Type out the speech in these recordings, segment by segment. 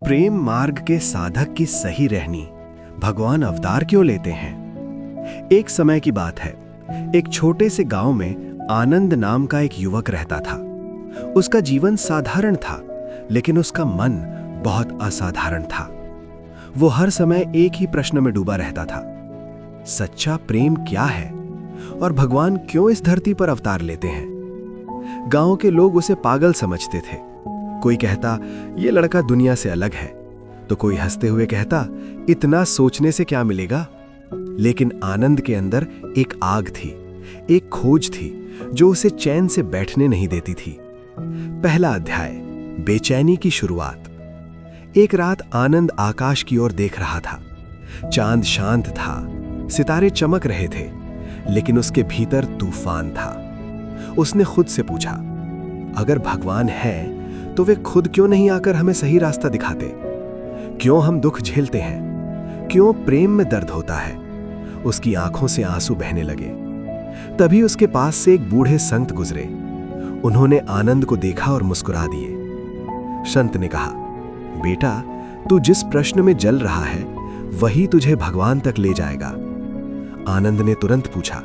प्रेम मार्ग के साधक की सही रहनी भगवान अवतार क्यों लेते हैं। एक समय की बात है, एक छोटे से गांव में आनंद नाम का एक युवक रहता था। उसका जीवन साधारण था, लेकिन उसका मन बहुत असाधारण था। वो हर समय एक ही प्रश्न में डूबा रहता था, सच्चा प्रेम क्या है और भगवान क्यों इस धरती पर अवतार लेते हैं। गांव के लोग उसे पागल समझते थे। कोई कहता ये लड़का दुनिया से अलग है, तो कोई हंसते हुए कहता इतना सोचने से क्या मिलेगा। लेकिन आनंद के अंदर एक आग थी, एक खोज थी जो उसे चैन से बैठने नहीं देती थी। पहला अध्याय, बेचैनी की शुरुआत। एक रात आनंद आकाश की ओर देख रहा था। चांद शांत था, सितारे चमक रहे थे, लेकिन उसके भीतर तूफान था। उसने खुद से पूछा, अगर भगवान है तो वे खुद क्यों नहीं आकर हमें सही रास्ता दिखाते। क्यों हम दुख झेलते हैं, क्यों प्रेम में दर्द होता है। उसकी आंखों से आंसू बहने लगे। तभी उसके पास से एक बूढ़े संत गुजरे। उन्होंने आनंद को देखा और मुस्कुरा दिए। संत ने कहा, बेटा, तू जिस प्रश्न में जल रहा है वही तुझे भगवान तक ले जाएगा। आनंद ने तुरंत पूछा,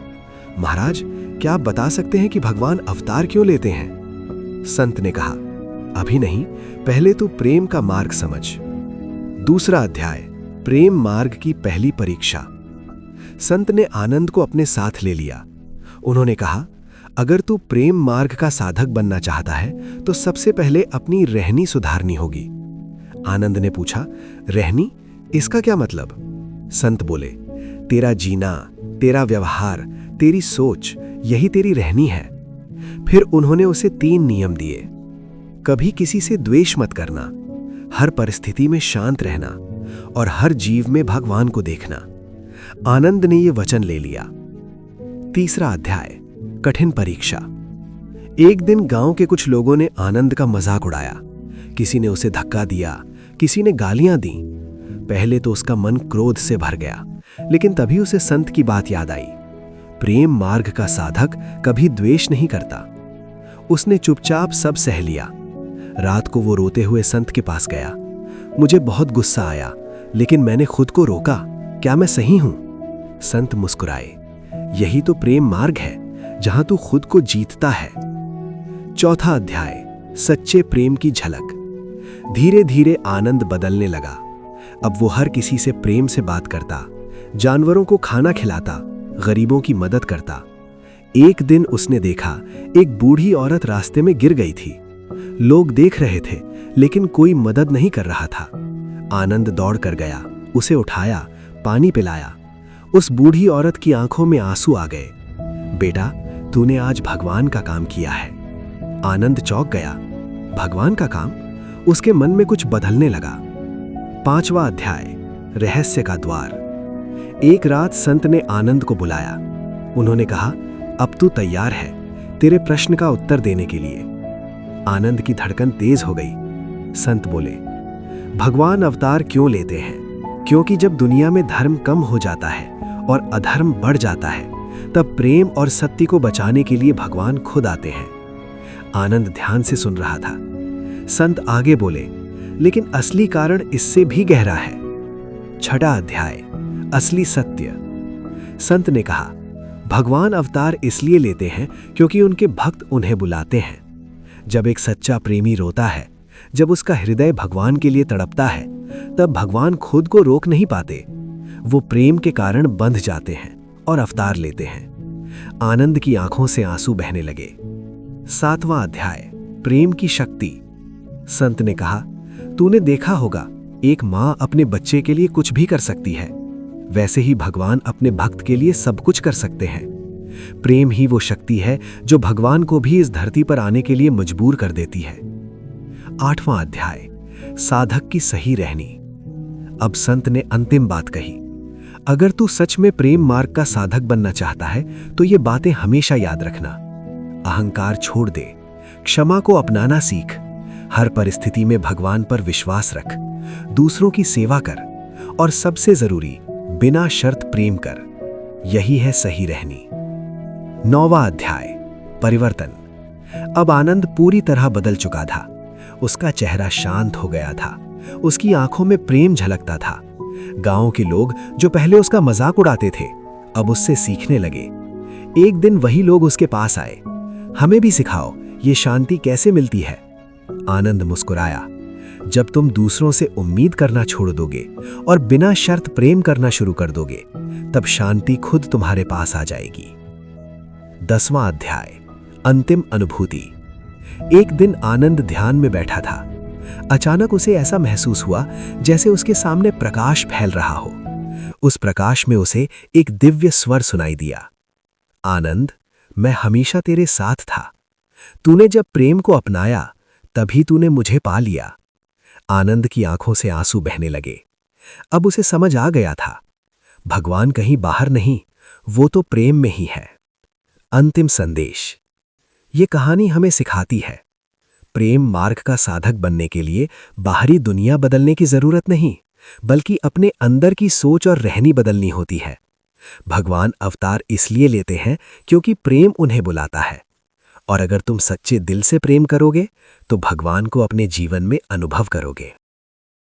महाराज, क्या आप बता सकते हैं कि भगवान अवतार क्यों लेते हैं। संत ने कहा, अभी नहीं, पहले तू प्रेम का मार्ग समझ। दूसरा अध्याय, प्रेम मार्ग की पहली परीक्षा। संत ने आनंद को अपने साथ ले लिया। उन्होंने कहा, अगर तू प्रेम मार्ग का साधक बनना चाहता है तो सबसे पहले अपनी रहनी सुधारनी होगी। आनंद ने पूछा, रहनी, इसका क्या मतलब। संत बोले, तेरा जीना, तेरा व्यवहार, तेरी सोच, यही तेरी रहनी है। फिर उन्होंने उसे 3 नियम दिए। कभी किसी से द्वेष मत करना, हर परिस्थिति में शांत रहना और हर जीव में भगवान को देखना। आनंद ने यह वचन ले लिया। तीसरा अध्याय, कठिन परीक्षा। एक दिन गांव के कुछ लोगों ने आनंद का मजाक उड़ाया। किसी ने उसे धक्का दिया, किसी ने गालियां दी। पहले तो उसका मन क्रोध से भर गया, लेकिन तभी उसे संत की बात याद आई। प्रेम मार्ग का साधक कभी द्वेष नहीं करता। उसने चुपचाप सब सह लिया। रात को वो रोते हुए संत के पास गया। मुझे बहुत गुस्सा आया, लेकिन मैंने खुद को रोका। क्या मैं सही हूं। संत मुस्कुराए, यही तो प्रेम मार्ग है, जहां तू खुद को जीतता है। चौथा अध्याय, सच्चे प्रेम की झलक। धीरे धीरे आनंद बदलने लगा। अब वो हर किसी से प्रेम से बात करता, जानवरों को खाना खिलाता, गरीबों की मदद करता। एक दिन उसने देखा, एक बूढ़ी औरत रास्ते में गिर गई थी। लोग देख रहे थे, लेकिन कोई मदद नहीं कर रहा था। आनंद दौड़ कर गया, उसे उठाया, पानी पिलाया। उस बूढ़ी औरत की आंखों में आंसू आ गए। बेटा, तूने आज भगवान का काम किया है। आनंद चौंक गया। भगवान का काम? उसके मन में कुछ बदलने लगा। 5वां अध्याय, रहस्य का द्वार। एक रात संत ने आनंद को बुलाया। उन्होंने कहा, अब तू तैयार है तेरे प्रश्न का उत्तर देने के लिए। आनंद की धड़कन तेज हो गई। संत बोले, भगवान अवतार क्यों लेते हैं? क्योंकि जब दुनिया में धर्म कम हो जाता है और अधर्म बढ़ जाता है, तब प्रेम और सत्य को बचाने के लिए भगवान खुद आते हैं। आनंद ध्यान से सुन रहा था। संत आगे बोले, लेकिन असली कारण इससे भी गहरा है। 6वां अध्याय, असली सत्य। संत ने कहा, भगवान अवतार इसलिए लेते हैं क्योंकि उनके भक्त उन्हें बुलाते हैं। जब एक सच्चा प्रेमी रोता है, जब उसका हृदय भगवान के लिए तड़पता है, तब भगवान खुद को रोक नहीं पाते। वो प्रेम के कारण बंध जाते हैं और अवतार लेते हैं। आनंद की आंखों से आंसू बहने लगे। 7वां अध्याय, प्रेम की शक्ति। संत ने कहा, तूने देखा होगा, एक मां अपने बच्चे के लिए कुछ भी कर सकती है, वैसे ही भगवान अपने भक्त के लिए सब कुछ कर सकते हैं। प्रेम ही वो शक्ति है जो भगवान को भी इस धरती पर आने के लिए मजबूर कर देती है। 8वां अध्याय, साधक की सही रहनी। अब संत ने अंतिम बात कही, अगर तू सच में प्रेम मार्ग का साधक बनना चाहता है तो ये बातें हमेशा याद रखना। अहंकार छोड़ दे, क्षमा को अपनाना सीख, हर परिस्थिति में भगवान पर विश्वास रख, दूसरों की सेवा कर और सबसे जरूरी, बिना शर्त प्रेम कर। यही है सही रहनी। 9वां अध्याय, परिवर्तन। अब आनंद पूरी तरह बदल चुका था। उसका चेहरा शांत हो गया था, उसकी आंखों में प्रेम झलकता था। गांव के लोग जो पहले उसका मजाक उड़ाते थे, अब उससे सीखने लगे। एक दिन वही लोग उसके पास आए। हमें भी सिखाओ, ये शांति कैसे मिलती है। आनंद मुस्कुराया। जब तुम दूसरों से उम्मीद करना छोड़ दोगे और बिना शर्त प्रेम करना शुरू कर दोगे, तब शांति खुद तुम्हारे पास आ जाएगी। 10वां अध्याय, अंतिम अनुभूति। एक दिन आनंद ध्यान में बैठा था। अचानक उसे ऐसा महसूस हुआ जैसे उसके सामने प्रकाश फैल रहा हो। उस प्रकाश में उसे एक दिव्य स्वर सुनाई दिया। आनंद, मैं हमेशा तेरे साथ था। तूने जब प्रेम को अपनाया, तभी तूने मुझे पा लिया। आनंद की आंखों से आंसू बहने लगे। अब उसे समझ आ गया था, भगवान कहीं बाहर नहीं, वो तो प्रेम में ही है। अंतिम संदेश। ये कहानी हमें सिखाती है, प्रेम मार्ग का साधक बनने के लिए बाहरी दुनिया बदलने की जरूरत नहीं, बल्कि अपने अंदर की सोच और रहनी बदलनी होती है। भगवान अवतार इसलिए लेते हैं क्योंकि प्रेम उन्हें बुलाता है। और अगर तुम सच्चे दिल से प्रेम करोगे, तो भगवान को अपने जीवन में अनुभव करोगे।